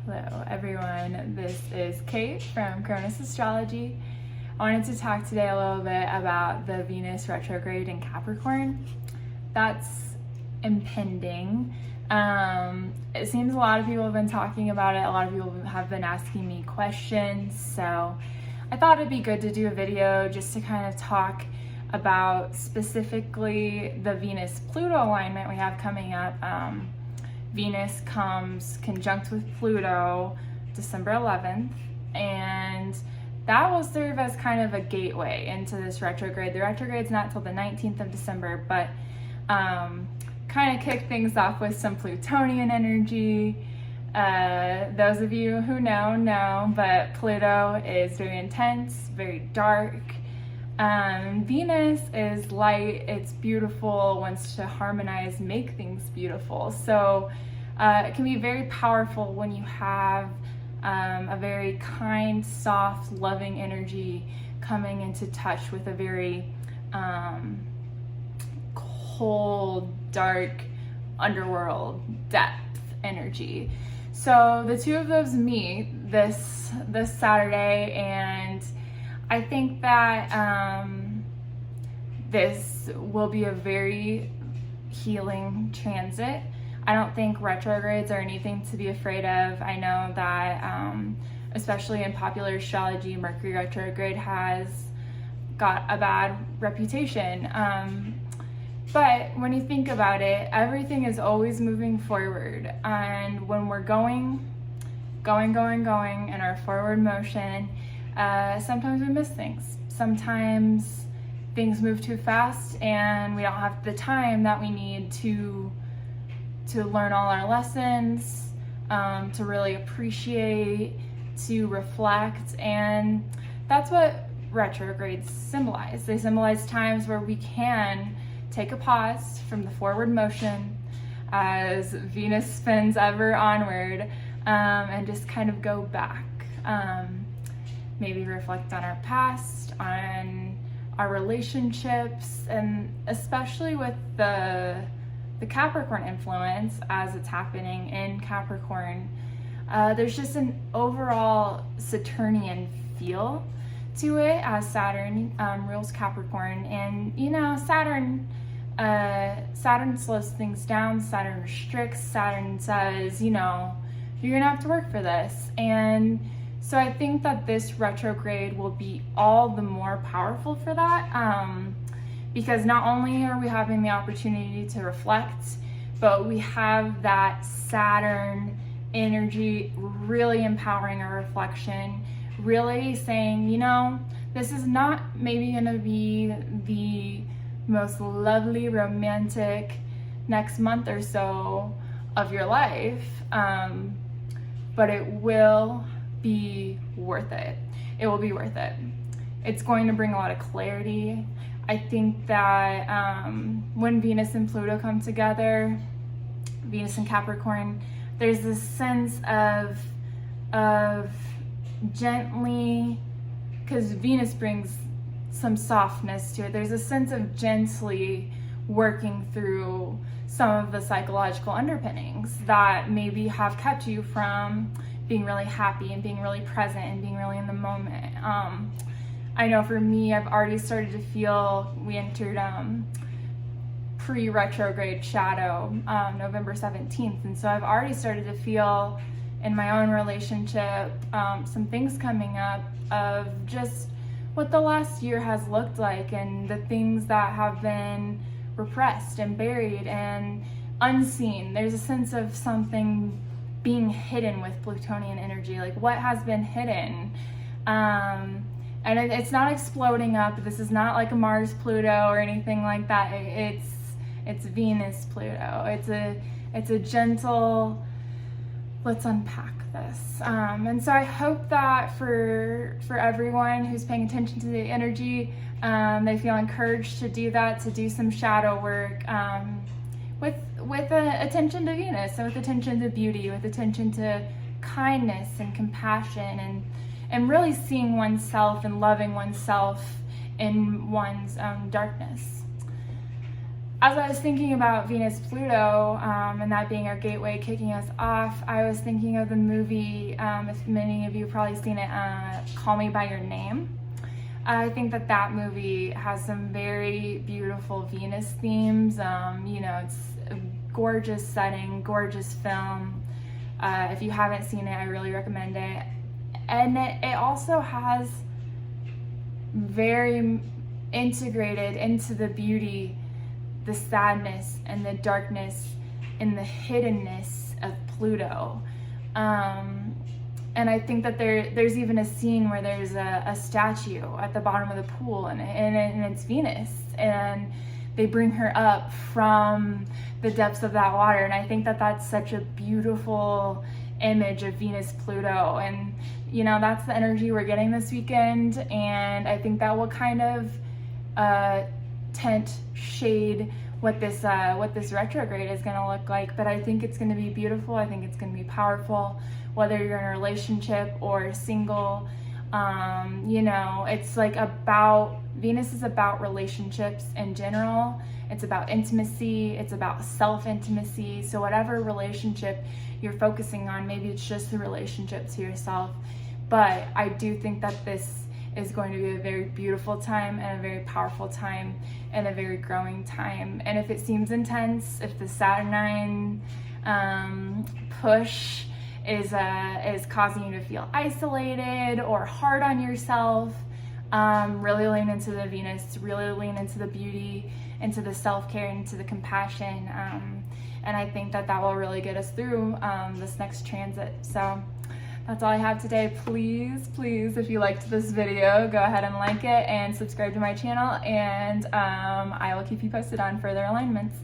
Hello everyone, this is Kate from Astrology. I wanted to talk today a little bit about the Venus retrograde in Capricorn. That's impending. It seems a lot of people have been talking about it. A lot of people have been asking me questions. So I thought it'd be good to do a video just to kind of talk about specifically the Venus-Pluto alignment we have coming up. Venus comes conjunct with Pluto December 11th, and that will serve as kind of a gateway into this retrograde. The retrograde's not till the 19th of December, but kind of kick things off with some Plutonian energy. Those of you who know, but Pluto is very intense, very dark. Venus is light, it's beautiful, wants to harmonize, make things beautiful. So it can be very powerful when you have a very kind, soft, loving energy coming into touch with a very cold, dark, underworld depth energy. So the two of those meet this Saturday, and I think that this will be a very healing transit. I don't think retrogrades are anything to be afraid of. I know that, especially in popular astrology, Mercury retrograde has got a bad reputation. But when you think about it, everything is always moving forward. And when we're going in our forward motion, sometimes we miss things. Sometimes things move too fast and we don't have the time that we need to learn all our lessons, to really appreciate, to reflect. And that's what retrogrades symbolize. They symbolize times where we can take a pause from the forward motion as Venus spins ever onward, and just kind of go back. Maybe reflect on our past, on our relationships, and especially with the Capricorn influence as it's happening in Capricorn. There's just an overall Saturnian feel to it as Saturn rules Capricorn. And you know, Saturn slows things down, Saturn restricts, Saturn says, you know, you're gonna have to work for this. And so I think that this retrograde will be all the more powerful for that, because not only are we having the opportunity to reflect, but we have that Saturn energy really empowering our reflection, really saying, you know, this is not maybe gonna be the most lovely romantic next month or so of your life, but it will be worth it. It will be worth it. It's going to bring a lot of clarity. I think that when Venus and Pluto come together, Venus and Capricorn, there's this sense of gently, because Venus brings some softness to it, there's a sense of gently working through some of the psychological underpinnings that maybe have kept you from being really happy and being really present and being really in the moment. I know for me, I've already started to feel, we entered pre-retrograde shadow November 17th, and so I've already started to feel in my own relationship some things coming up of just what the last year has looked like and the things that have been repressed and buried and unseen. There's a sense of something being hidden with Plutonian energy, like what has been hidden. And it's not exploding up. This is not like a Mars Pluto or anything like that. It's Venus Pluto. It's a gentle, let's unpack this. And so I hope that for everyone who's paying attention to the energy, they feel encouraged to do that, to do some shadow work, with attention to Venus, and with attention to beauty, with attention to kindness and compassion, and really seeing oneself and loving oneself in one's darkness. as I was thinking about Venus Pluto and that being our gateway kicking us off, I was thinking of the movie, if many of you have probably seen it, Call Me By Your Name. I think that that movie has some very beautiful Venus themes. You know, it's a gorgeous setting, gorgeous film. If you haven't seen it, I really recommend it. And it also has very integrated into the beauty, the sadness and the darkness and the hiddenness of Pluto. And I think that there's even a scene where there's a statue at the bottom of the pool, and it's Venus, and they bring her up from the depths of that water. And I think that that's such a beautiful image of Venus Pluto, and you know, that's the energy we're getting this weekend. And I think that will kind of shade what this retrograde is going to look like. But I think it's going to be beautiful. I think it's going to be powerful, whether you're in a relationship or single. You know, it's like Venus is about relationships in general. It's about intimacy. It's about self-intimacy. So whatever relationship you're focusing on, maybe it's just the relationship to yourself. But I do think that this is going to be a very beautiful time and a very powerful time and a very growing time. And if it seems intense, if the Saturnine push is causing you to feel isolated or hard on yourself, really lean into the Venus, really lean into the beauty, into the self-care, into the compassion. And I think that will really get us through this next transit. So that's all I have today. Please, if you liked this video, go ahead and like it and subscribe to my channel, and I will keep you posted on further alignments.